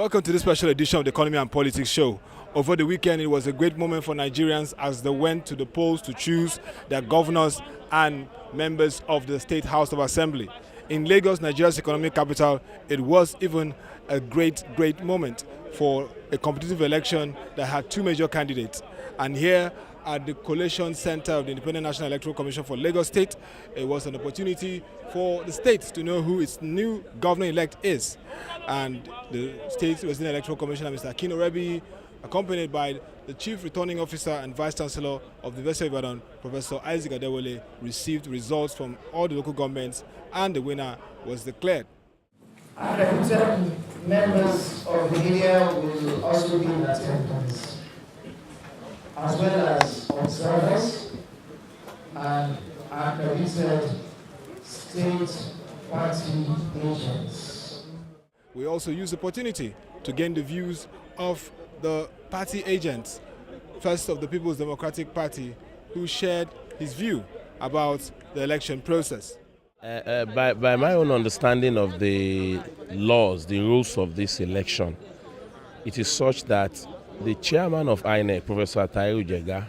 Welcome to this special edition of the Economy and Politics Show. Over the weekend, it was a great moment for Nigerians as they went to the polls to choose their governors and members of the State House of Assembly. In Lagos, Nigeria's economic capital, it was even a great moment for a competitive election that had two major candidates. And here at the Collation Center of the Independent National Electoral Commission for Lagos State, it was an opportunity for the state to know who its new governor-elect is. And the State Resident Electoral Commissioner, Mr. Akin, Orebiyi, accompanied by the Chief Returning Officer and Vice Chancellor of the University of Ibadan, Professor Isaac Adewale, received results from all the local governments, and the winner was declared. Accredited members of the media will also be in attendance, as well as observers and accredited state party agents. We also used the opportunity to gain the views of the party agents, first of the People's Democratic Party, who shared his view about the election process. By my own understanding of the laws, the rules of this election, it is such that the chairman of INEC, Professor Tajudeen,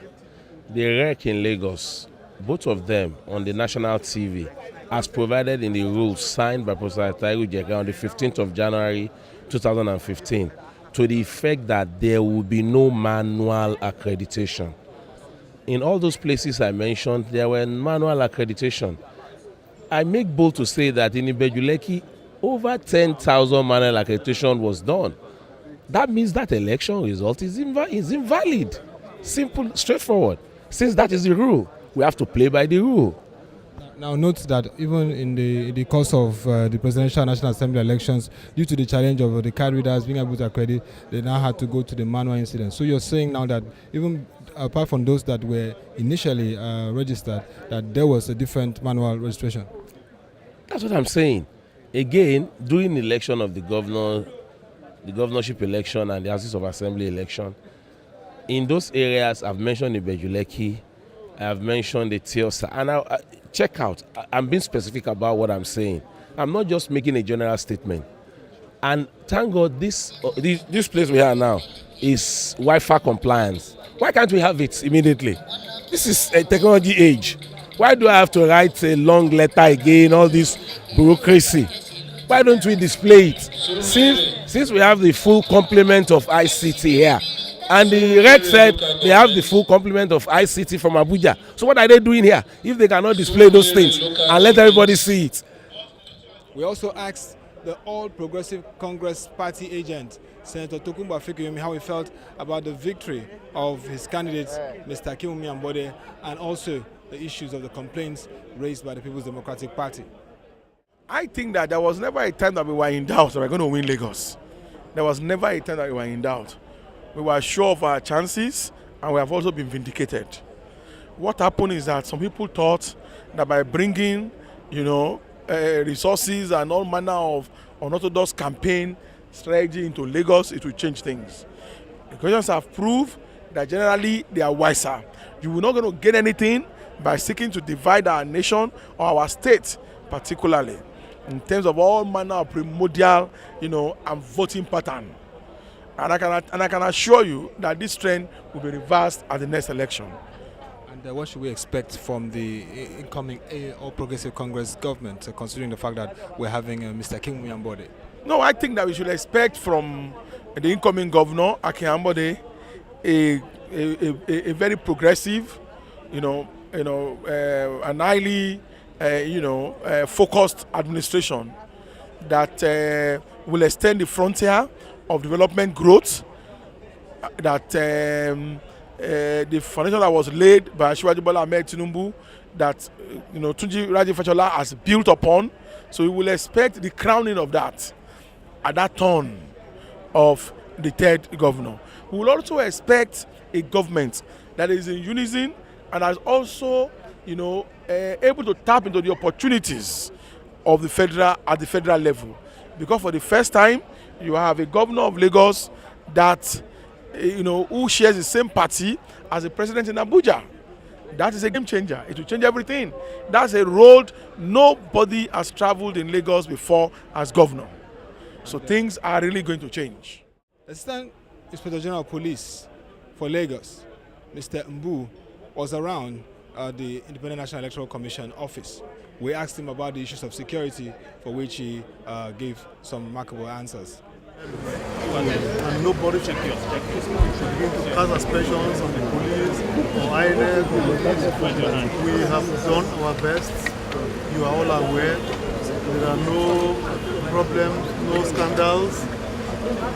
the REC in Lagos, both of them on the national TV, as provided in the rules signed by Professor Tajudeen on the 15th of January 2015, to the effect that there will be no manual accreditation. In all those places I mentioned, there were manual accreditation. I make bold to say that in Ibejuleki, over 10,000 manual accreditation was done. That means that election result is invalid. Simple, straightforward. Since that is the rule, we have to play by the rule. Now note that even in the course of the presidential and national assembly elections, due to the challenge of the card readers being able to accredit, they now had to go to the manual incident. So you're saying now that even apart from those that were initially registered, that there was a different manual registration? That's what I'm saying. Again, during the election of the governor, the governorship election and the Houses of Assembly election, in those areas I've mentioned Ibejuleki, I've mentioned the Tiosa, and I check out, I'm being specific about what I'm saying. I'm not just making a general statement. And thank God this place we are now is Wi-Fi compliance. Why can't we have it immediately? This is a technology age. Why do I have to write a long letter again, all this bureaucracy? Why don't we display it? Since we have the full complement of ICT here, and the REC said they have the full complement of ICT from Abuja. So what are they doing here if they cannot display those things and let everybody see it? We also asked the All Progressive Congress party agent, Senator Tokunbo Afikuyomi, how he felt about the victory of his candidate, Mr. Akin, and also the issues of the complaints raised by the People's Democratic Party. I think that there was never a time that we were in doubt that we were going to win Lagos. There was never a time that we were in doubt. We were sure of our chances, and we have also been vindicated. What happened is that some people thought that by bringing, resources and all manner of unorthodox campaign strategy into Lagos, it will change things. The questions have proved that generally they are wiser. You will not going to get anything by seeking to divide our nation or our state, particularly in terms of all manner of primordial, and voting pattern. And I can assure you that this trend will be reversed at the next election. And what should we expect from the incoming All Progressive Congress government, considering the fact that we're having Mr. Akin? No, I think that we should expect from the incoming governor, Akin, a very progressive, an highly, focused administration that will extend the frontier of development growth, that the foundation that was laid by Asiwaju Bola Ahmed Tinubu, that Tunji Raji Fashola has built upon. So we will expect the crowning of that at that turn of the third governor. We will also expect a government that is in unison and has also, able to tap into the opportunities of the federal level, because for the first time you have a governor of Lagos that who shares the same party as the president in Abuja. That is a game changer. It will change everything. That's a road nobody has traveled in Lagos before as governor. So things are really going to change. Assistant Inspector General of Police for Lagos, Mr. Mbu, was around the Independent National Electoral Commission office. We asked him about the issues of security, for which he gave some remarkable answers. And nobody should begin to cast aspersions on the police or INEC. We have done our best. You are all aware. There are no problems, no scandals.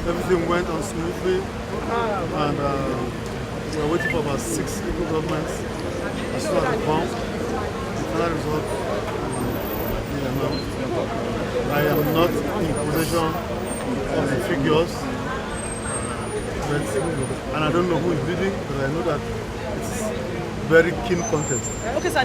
Everything went on smoothly, and we are waiting for about 6 local governments. As soon as they come, the final result will be announced. I am not in possession of the figures, and I don't know who is leading, but I know that it's very keen contest. Okay, sir.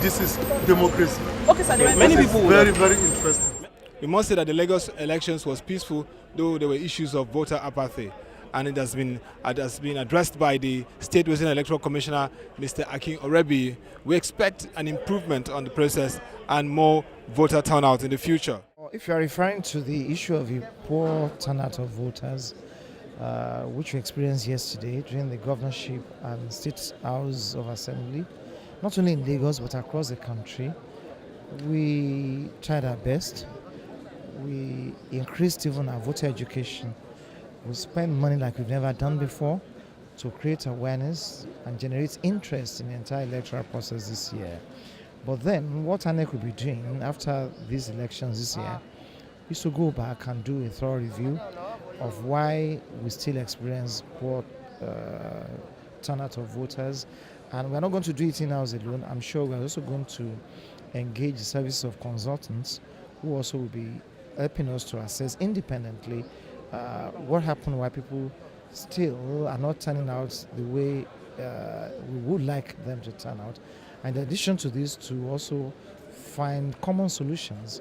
This is democracy. Okay, sir. Many people very, very interesting. We must say that the Lagos elections was peaceful, though there were issues of voter apathy, and it has been addressed by the State Resident Electoral Commissioner, Mr. Akin Orebiyi. We expect an improvement on the process and more voter turnout in the future. If you are referring to the issue of a poor turnout of voters, which we experienced yesterday during the governorship and State House of Assembly, not only in Lagos but across the country, we tried our best. We increased even our voter education. We spent money like we've never done before to create awareness and generate interest in the entire electoral process this year. But then what INEC will be doing after these elections this year is to go back and do a thorough review of why we still experience poor turnout of voters. And we're not going to do it in-house alone. I'm sure we're also going to engage the services of consultants who also will be helping us to assess independently what happened, why people still are not turning out the way we would like them to turn out. And in addition to this, to also find common solutions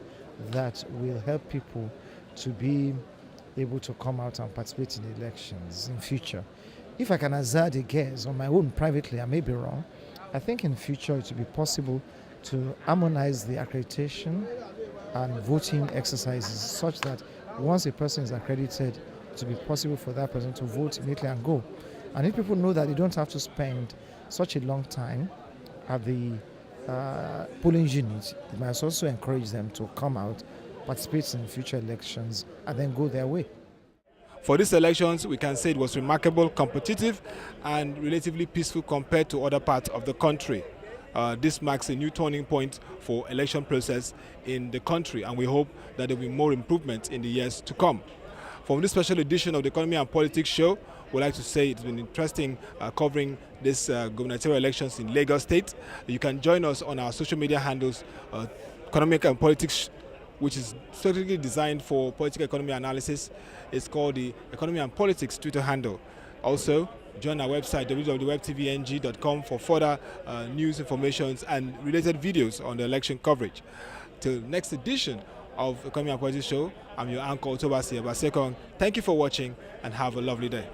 that will help people to be able to come out and participate in elections in future. If I can hazard a guess on my own privately, I may be wrong, I think in future it will be possible to harmonize the accreditation and voting exercises such that once a person is accredited, it will be possible for that person to vote immediately and go. And if people know that they don't have to spend such a long time at the polling unit, it might also encourage them to come out, participate in future elections, and then go their way. For these elections, we can say it was remarkable, competitive, and relatively peaceful compared to other parts of the country. This marks a new turning point for election process in the country, and we hope that there will be more improvements in the years to come. From this special edition of the Economy and Politics show, we'd like to say it's been interesting covering this gubernatorial elections in Lagos State. You can join us on our social media handles, Economic and Politics, which is strategically designed for political economy analysis. It's called the Economy and Politics Twitter handle. Also, join our website www.webtvng.com for further news, information, and related videos on the election coverage. Till next edition of Economy and Politics show, I'm your anchor, Otobasi Abasekong. Thank you for watching and have a lovely day.